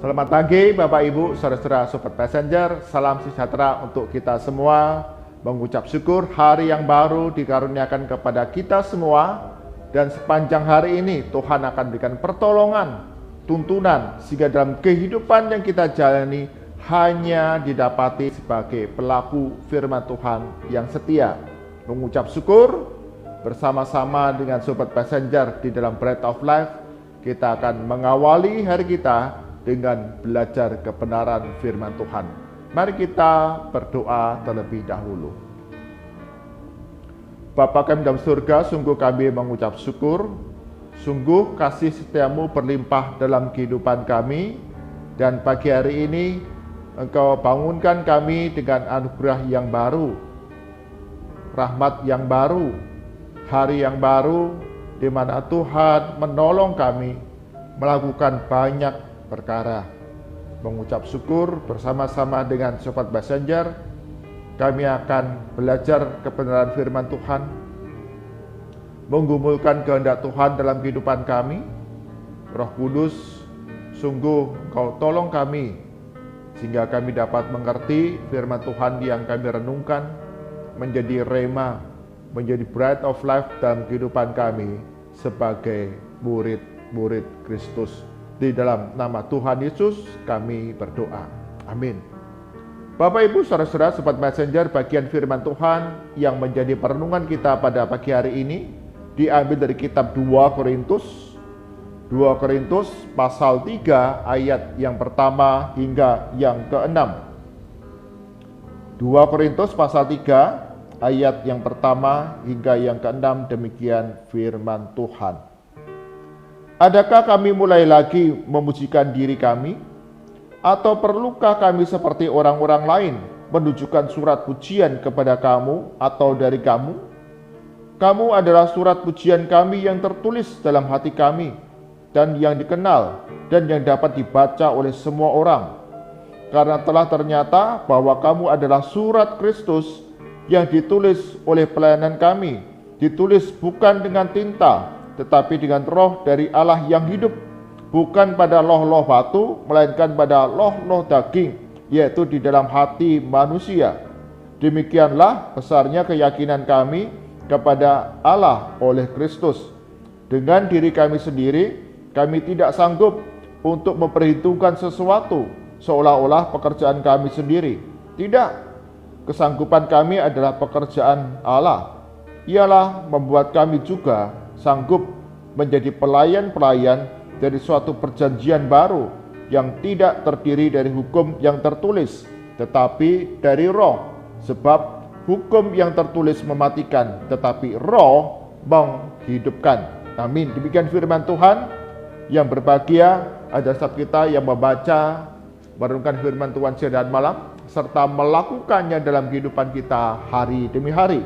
Selamat pagi Bapak Ibu, saudara-saudara Sobat Messenger. Salam sejahtera untuk kita semua. Mengucap syukur hari yang baru dikaruniakan kepada kita semua. Dan sepanjang hari ini Tuhan akan berikan pertolongan, tuntunan, sehingga dalam kehidupan yang kita jalani hanya didapati sebagai pelaku firman Tuhan yang setia. Mengucap syukur bersama-sama dengan Sobat Messenger di dalam Bread of Life, kita akan mengawali hari kita dengan belajar kebenaran firman Tuhan. Mari kita berdoa terlebih dahulu. Bapa kami dalam surga, sungguh kami mengucap syukur, sungguh kasih setiamu berlimpah dalam kehidupan kami, dan pagi hari ini Engkau bangunkan kami dengan anugerah yang baru, rahmat yang baru, hari yang baru, di mana Tuhan menolong kami melakukan banyak perkara. Mengucap syukur bersama-sama dengan Sobat Messenger, kami akan belajar kebenaran firman Tuhan, menggumulkan kehendak Tuhan dalam kehidupan kami. Roh Kudus, sungguh Engkau tolong kami, sehingga kami dapat mengerti firman Tuhan yang kami renungkan, menjadi rema, menjadi bread of life dalam kehidupan kami sebagai murid-murid Kristus. Di dalam nama Tuhan Yesus kami berdoa. Amin. Bapak Ibu saudara-saudara Sobat Messenger, bagian firman Tuhan yang menjadi perenungan kita pada pagi hari ini diambil dari kitab 2 Korintus. 2 Korintus pasal 3 ayat yang pertama hingga yang ke-6. 2 Korintus pasal 3 ayat yang pertama hingga yang ke-6, demikian firman Tuhan. Adakah kami mulai lagi memujikan diri kami? Atau perlukah kami seperti orang-orang lain menunjukkan surat pujian kepada kamu atau dari kamu? Kamu adalah surat pujian kami yang tertulis dalam hati kami dan yang dikenal dan yang dapat dibaca oleh semua orang. Karena telah ternyata bahwa kamu adalah surat Kristus yang ditulis oleh pelayanan kami, ditulis bukan dengan tinta, tetapi dengan roh dari Allah yang hidup, bukan pada loh-loh batu, melainkan pada loh-loh daging, yaitu di dalam hati manusia. Demikianlah besarnya keyakinan kami kepada Allah oleh Kristus. Dengan diri kami sendiri, kami tidak sanggup untuk memperhitungkan sesuatu seolah-olah pekerjaan kami sendiri. Tidak, kesanggupan kami adalah pekerjaan Allah. Ialah membuat kami juga sanggup menjadi pelayan-pelayan dari suatu perjanjian baru yang tidak terdiri dari hukum yang tertulis, tetapi dari roh. Sebab hukum yang tertulis mematikan, tetapi roh menghidupkan. Amin. Demikian firman Tuhan. Yang berbahagia adalah setiap kita yang membaca, merenungkan firman Tuhan siang dan malam, serta melakukannya dalam kehidupan kita hari demi hari.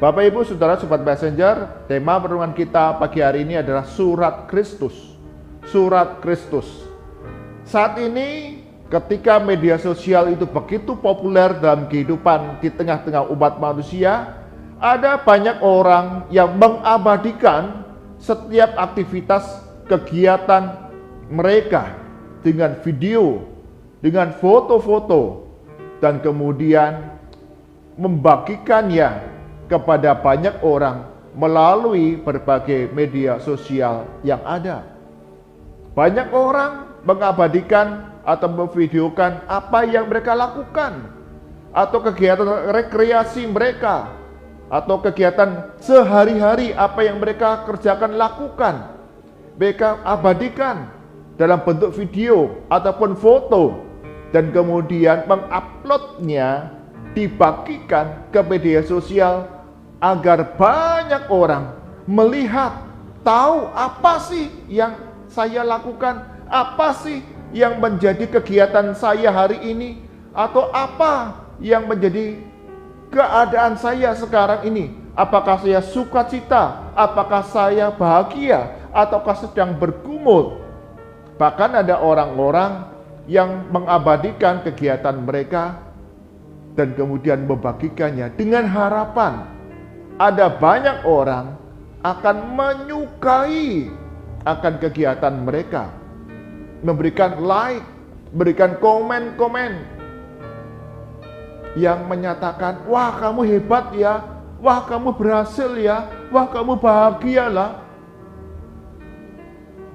Bapak Ibu Saudara Sobat Messenger, tema perenungan kita pagi hari ini adalah surat Kristus. Surat Kristus. Saat ini ketika media sosial itu begitu populer dalam kehidupan di tengah-tengah umat manusia, ada banyak orang yang mengabadikan setiap aktivitas kegiatan mereka dengan video, dengan foto-foto, dan kemudian membagikannya kepada banyak orang melalui berbagai media sosial yang ada. Banyak orang mengabadikan atau memvideokan apa yang mereka lakukan, atau kegiatan rekreasi mereka, atau kegiatan sehari-hari apa yang mereka kerjakan lakukan. Mereka abadikan dalam bentuk video ataupun foto, dan kemudian menguploadnya, dibagikan ke media sosial agar banyak orang melihat, tahu apa sih yang saya lakukan, apa sih yang menjadi kegiatan saya hari ini, atau apa yang menjadi keadaan saya sekarang ini. Apakah saya sukacita, apakah saya bahagia, ataukah sedang bergumul. Bahkan ada orang-orang yang mengabadikan kegiatan mereka dan kemudian membagikannya dengan harapan ada banyak orang akan menyukai akan kegiatan mereka. memberikan like, memberikan komen-komen yang menyatakan, wah kamu hebat ya, wah kamu berhasil ya, wah kamu bahagialah.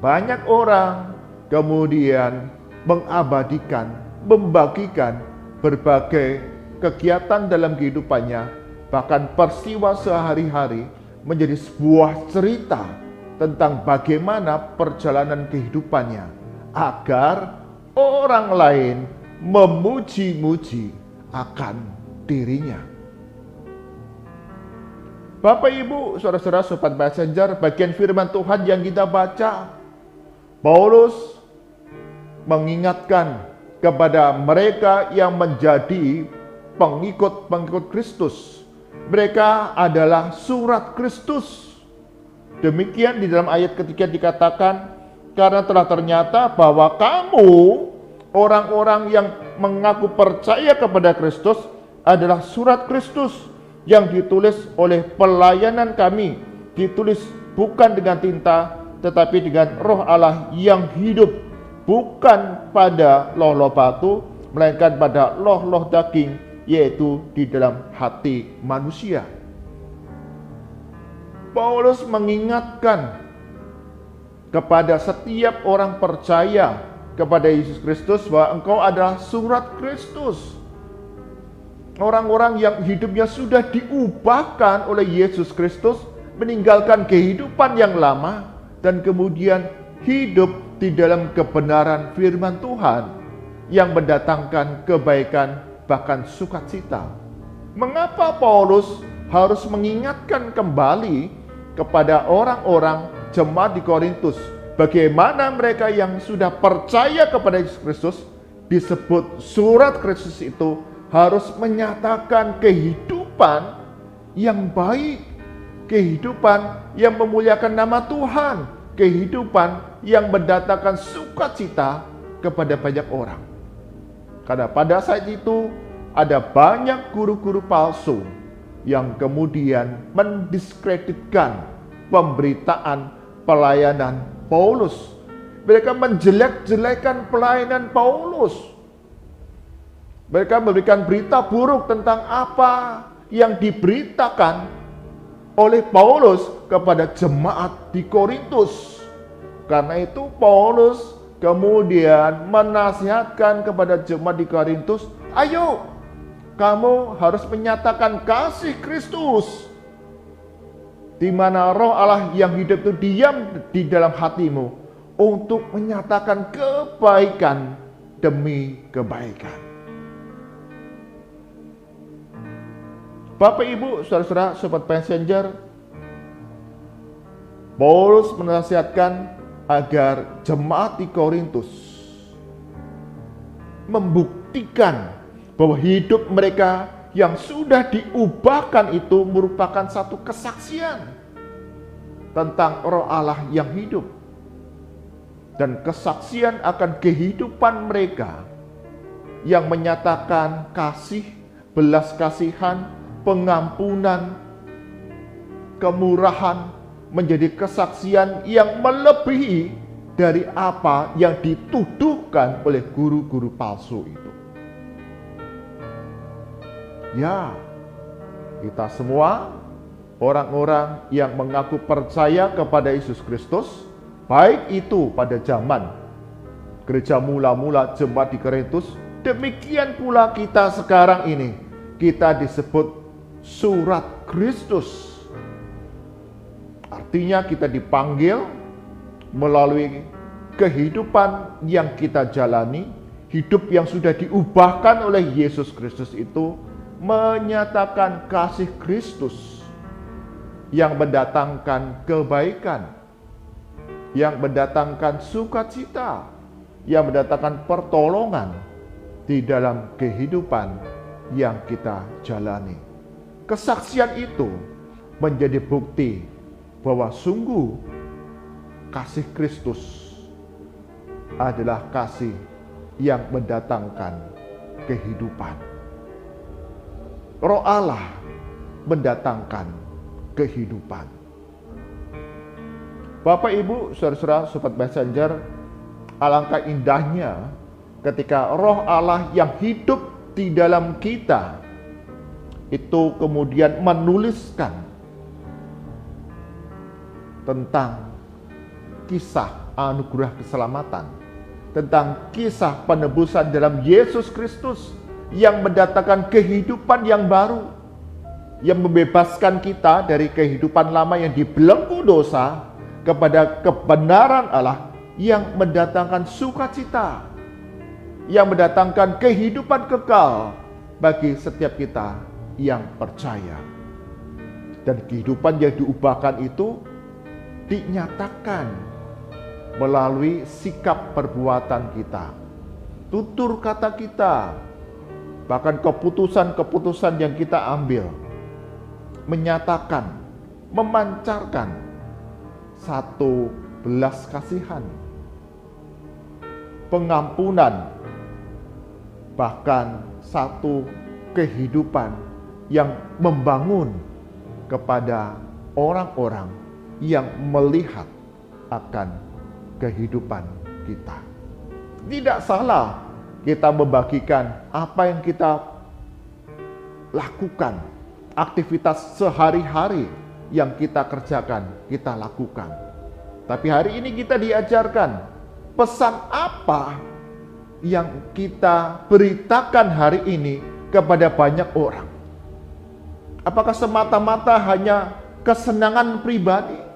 Banyak orang kemudian mengabadikan, membagikan berbagai kegiatan dalam kehidupannya, bahkan peristiwa sehari-hari menjadi sebuah cerita tentang bagaimana perjalanan kehidupannya, agar orang lain memuji-muji akan dirinya. Bapak, Ibu, saudara-saudara, sobat messenger, bagian firman Tuhan yang kita baca, Paulus mengingatkan kepada mereka yang menjadi pengikut-pengikut Kristus. Mereka adalah surat Kristus. Demikian di dalam ayat ketiga dikatakan, karena telah ternyata bahwa kamu, orang-orang yang mengaku percaya kepada Kristus, adalah surat Kristus yang ditulis oleh pelayanan kami, ditulis bukan dengan tinta, tetapi dengan Roh Allah yang hidup, bukan pada loh-loh batu, melainkan pada loh-loh daging, yaitu di dalam hati manusia. Paulus mengingatkan kepada setiap orang percaya kepada Yesus Kristus bahwa engkau adalah surat Kristus. Orang-orang yang hidupnya sudah diubahkan oleh Yesus Kristus, meninggalkan kehidupan yang lama dan kemudian hidup di dalam kebenaran firman Tuhan yang mendatangkan kebaikan, bahkan sukacita. Mengapa Paulus harus mengingatkan kembali kepada orang-orang jemaat di Korintus bagaimana mereka yang sudah percaya kepada Yesus Kristus, disebut surat Kristus itu harus menyatakan kehidupan yang baik, kehidupan yang memuliakan nama Tuhan, kehidupan yang mendatangkan sukacita kepada banyak orang. Karena pada saat itu ada banyak guru-guru palsu yang kemudian mendiskreditkan pemberitaan pelayanan Paulus. Mereka menjelek-jelekan pelayanan Paulus. Mereka memberikan berita buruk tentang apa yang diberitakan oleh Paulus kepada jemaat di Korintus. Karena itu Paulus kemudian menasihatkan kepada jemaat di Korintus, ayo kamu harus menyatakan kasih Kristus, di mana Roh Allah yang hidup itu diam di dalam hatimu untuk menyatakan kebaikan demi kebaikan. Bapak, Ibu, saudara-saudara, sobat messenger, Paulus menasihatkan agar jemaat di Korintus membuktikan bahwa hidup mereka yang sudah diubahkan itu merupakan satu kesaksian tentang Roh Allah yang hidup dan kesaksian akan kehidupan mereka yang menyatakan kasih, belas kasihan, pengampunan, kemurahan, menjadi kesaksian yang melebihi dari apa yang dituduhkan oleh guru-guru palsu itu. Ya, kita semua orang-orang yang mengaku percaya kepada Yesus Kristus, baik itu pada zaman gereja mula-mula jemaat di Korintus, demikian pula kita sekarang ini, kita disebut surat Kristus. Artinya kita dipanggil melalui kehidupan yang kita jalani, hidup yang sudah diubahkan oleh Yesus Kristus itu menyatakan kasih Kristus yang mendatangkan kebaikan, yang mendatangkan sukacita, yang mendatangkan pertolongan di dalam kehidupan yang kita jalani. Kesaksian itu menjadi bukti bahwa sungguh kasih Kristus adalah kasih yang mendatangkan kehidupan. Roh Allah mendatangkan kehidupan. Bapak, Ibu, saudara-saudara, sobat messenger, Alangkah indahnya ketika Roh Allah yang hidup di dalam kita itu kemudian menuliskan tentang kisah anugerah keselamatan, tentang kisah penebusan dalam Yesus Kristus yang mendatangkan kehidupan yang baru, yang membebaskan kita dari kehidupan lama yang dibelenggu dosa kepada kebenaran Allah yang mendatangkan sukacita, yang mendatangkan kehidupan kekal bagi setiap kita yang percaya. Dan kehidupan yang diubahkan itu dinyatakan melalui sikap perbuatan kita, tutur kata kita, bahkan keputusan-keputusan yang kita ambil, menyatakan, memancarkan satu belas kasihan, pengampunan, bahkan satu kehidupan yang membangun kepada orang-orang yang melihat akan kehidupan kita. Tidak salah kita membagikan apa yang kita lakukan, aktivitas sehari-hari yang kita kerjakan, kita lakukan. Tapi hari ini kita diajarkan pesan apa yang kita beritakan hari ini kepada banyak orang. Apakah semata-mata hanya kesenangan pribadi?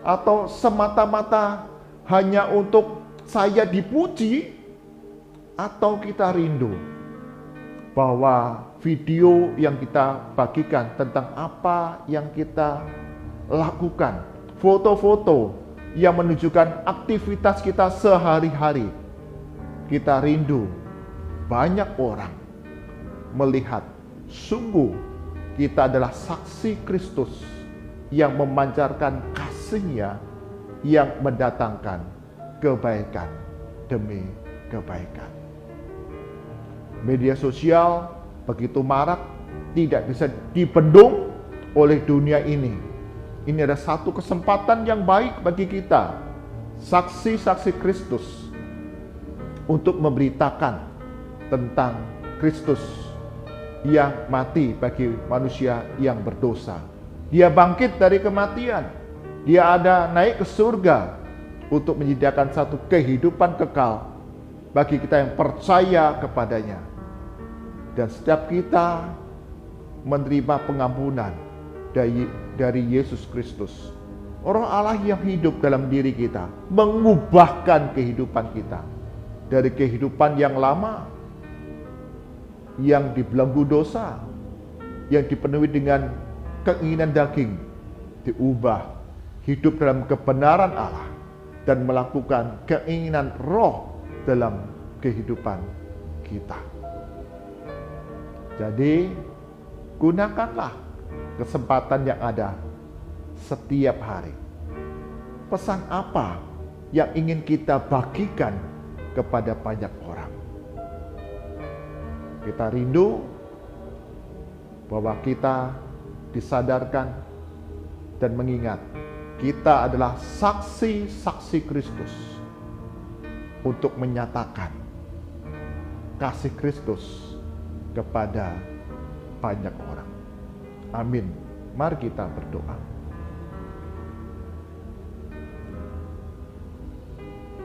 Atau semata-mata hanya untuk saya dipuji? Atau kita rindu bahwa video yang kita bagikan tentang apa yang kita lakukan, foto-foto yang menunjukkan aktivitas kita sehari-hari, kita rindu banyak orang melihat sungguh kita adalah saksi Kristus yang memancarkan kasih-Nya yang mendatangkan kebaikan demi kebaikan. Media sosial begitu marak, tidak bisa dibendung oleh dunia ini. Ini adalah satu kesempatan yang baik bagi kita, saksi-saksi Kristus, untuk memberitakan tentang Kristus yang mati bagi manusia yang berdosa. Dia bangkit dari kematian. Dia ada naik ke surga untuk menyediakan satu kehidupan kekal bagi kita yang percaya kepadanya. Dan setiap kita menerima pengampunan dari Yesus Kristus. Roh Allah yang hidup dalam diri kita mengubahkan kehidupan kita dari kehidupan yang lama, yang dibelenggu dosa, yang dipenuhi dengan keinginan daging, diubah hidup dalam kebenaran Allah dan melakukan keinginan Roh dalam kehidupan kita. Jadi, gunakanlah kesempatan yang ada setiap hari. Pesan apa yang ingin kita bagikan kepada banyak orang? Kita rindu bahwa kita disadarkan dan mengingat kita adalah saksi-saksi Kristus untuk menyatakan kasih Kristus kepada banyak orang. Amin. Mari kita berdoa.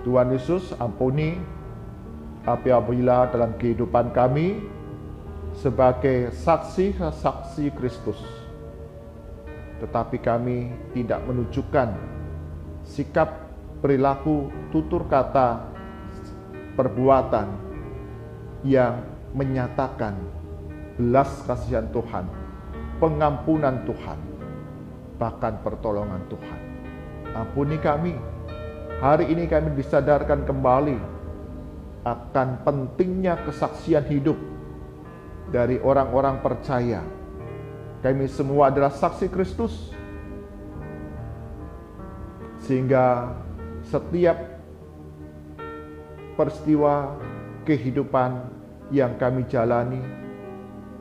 Tuhan Yesus, ampuni apabila dalam kehidupan kami sebagai saksi-saksi Kristus, tetapi kami tidak menunjukkan sikap, perilaku, tutur kata, perbuatan yang menyatakan belas kasihan Tuhan, pengampunan Tuhan, bahkan pertolongan Tuhan. Ampuni kami. Hari ini kami disadarkan kembali akan pentingnya kesaksian hidup dari orang-orang percaya. Kami semua adalah saksi Kristus, sehingga setiap peristiwa kehidupan yang kami jalani,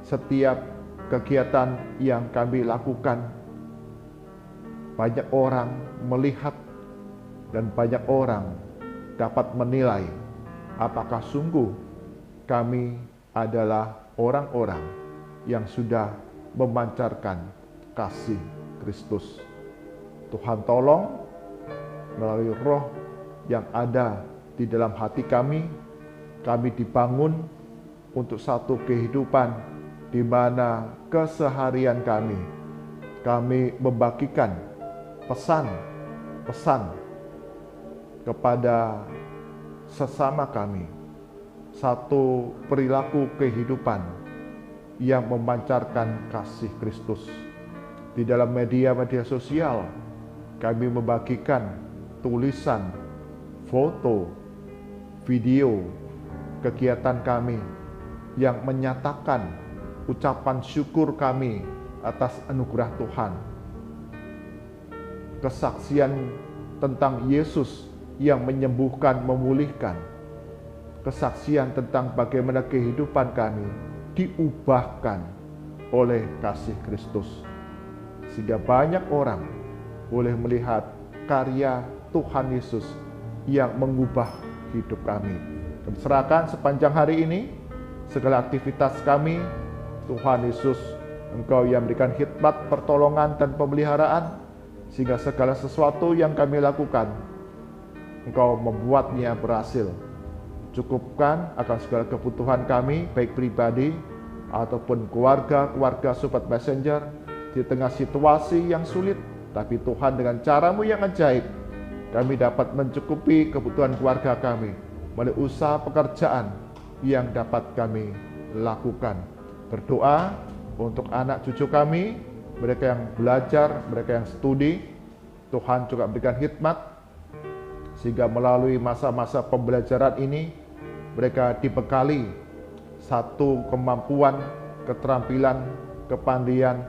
setiap kegiatan yang kami lakukan, banyak orang melihat dan banyak orang dapat menilai apakah sungguh kami adalah orang-orang yang sudah memancarkan kasih Kristus. Tuhan tolong melalui roh yang ada di dalam hati kami dibangun untuk satu kehidupan di mana keseharian kami membagikan pesan-pesan kepada sesama kami, satu perilaku kehidupan yang memancarkan kasih Kristus. Di dalam media-media sosial, kami membagikan tulisan, foto, video, kegiatan kami yang menyatakan ucapan syukur kami atas anugerah Tuhan. Kesaksian tentang Yesus yang menyembuhkan, memulihkan. Kesaksian tentang bagaimana kehidupan kami diubahkan oleh kasih Kristus. Sehingga banyak orang boleh melihat karya Tuhan Yesus yang mengubah hidup kami. Kami serahkan sepanjang hari ini segala aktivitas kami. Tuhan Yesus, Engkau yang memberikan khidmat, pertolongan, dan pemeliharaan, sehingga segala sesuatu yang kami lakukan, Engkau membuatnya berhasil. Cukupkan akan segala kebutuhan kami, baik pribadi ataupun keluarga Sobat Messenger, di tengah situasi yang sulit. Tapi Tuhan, dengan cara-Mu yang ajaib, kami dapat mencukupi kebutuhan keluarga kami melalui usaha pekerjaan yang dapat kami lakukan. Berdoa untuk anak cucu kami, mereka yang belajar, mereka yang studi. Tuhan juga berikan hikmat, sehingga melalui masa-masa pembelajaran ini, mereka dibekali satu kemampuan, keterampilan, kepandaian,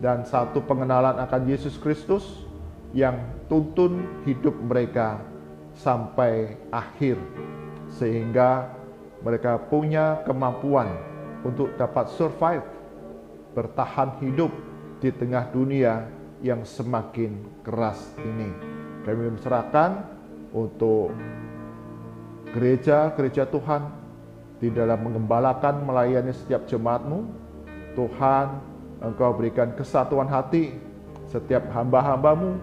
dan satu pengenalan akan Yesus Kristus yang tuntun hidup mereka sampai akhir, sehingga mereka punya kemampuan untuk dapat survive, bertahan hidup di tengah dunia yang semakin keras ini. Kami menserahkan untuk gereja Tuhan di dalam mengembalakan, melayani setiap jemaat-Mu. Tuhan, Engkau berikan kesatuan hati, setiap hamba-hamba-Mu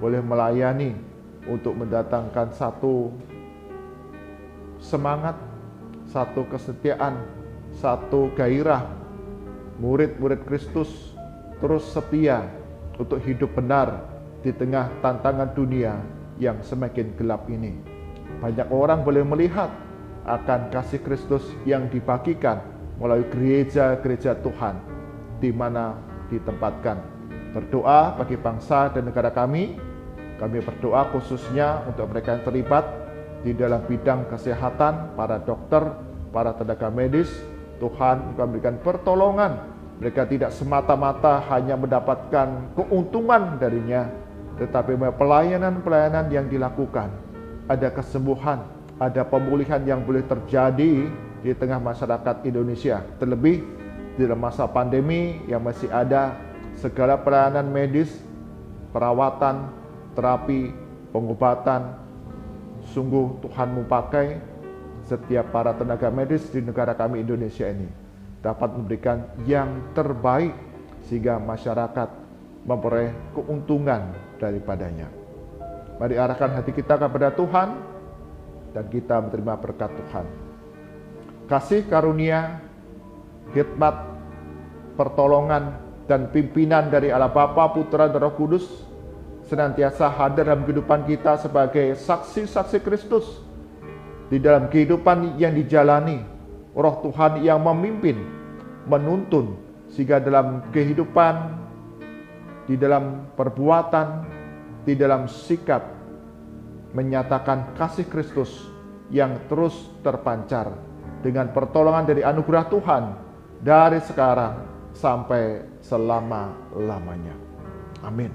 boleh melayani untuk mendatangkan satu semangat, satu kesetiaan, satu gairah. Murid-murid Kristus terus setia untuk hidup benar di tengah tantangan dunia yang semakin gelap ini. Banyak orang boleh melihat akan kasih Kristus yang dibagikan melalui gereja-gereja Tuhan di mana ditempatkan. Berdoa bagi bangsa dan negara kami. Kami berdoa khususnya untuk mereka yang terlibat di dalam bidang kesehatan, para dokter, para tenaga medis. Tuhan memberikan pertolongan. Mereka tidak semata-mata hanya mendapatkan keuntungan darinya, tetapi pelayanan-pelayanan yang dilakukan. Ada kesembuhan, ada pemulihan yang boleh terjadi di tengah masyarakat Indonesia. Terlebih di dalam masa pandemi yang masih ada segala pelayanan medis, perawatan, terapi, pengobatan. Sungguh Tuhan memakai setiap para tenaga medis di negara kami Indonesia ini dapat memberikan yang terbaik sehingga masyarakat memperoleh keuntungan daripadanya. Mari arahkan hati kita kepada Tuhan dan kita menerima berkat Tuhan. Kasih karunia, hikmat, pertolongan, dan pimpinan dari Allah Bapa, Putra, dan Roh Kudus senantiasa hadir dalam kehidupan kita sebagai saksi-saksi Kristus di dalam kehidupan yang dijalani. Roh Tuhan yang memimpin, menuntun, sehingga dalam kehidupan, di dalam perbuatan, di dalam sikap, menyatakan kasih Kristus yang terus terpancar dengan pertolongan dari anugerah Tuhan dari sekarang sampai selama-lamanya. Amin.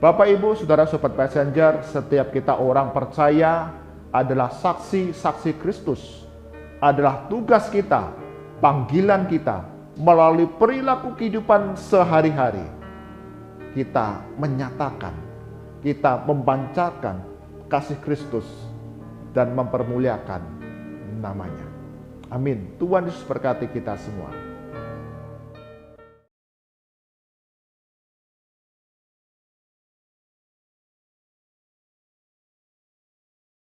Bapak, Ibu, Saudara, Sobat Messenger, setiap kita orang percaya adalah saksi-saksi Kristus. Adalah tugas kita, panggilan kita, melalui perilaku kehidupan sehari-hari. Kita menyatakan, kita memancarkan kasih Kristus dan mempermuliakan namanya. Amin. Tuhan Yesus berkati kita semua.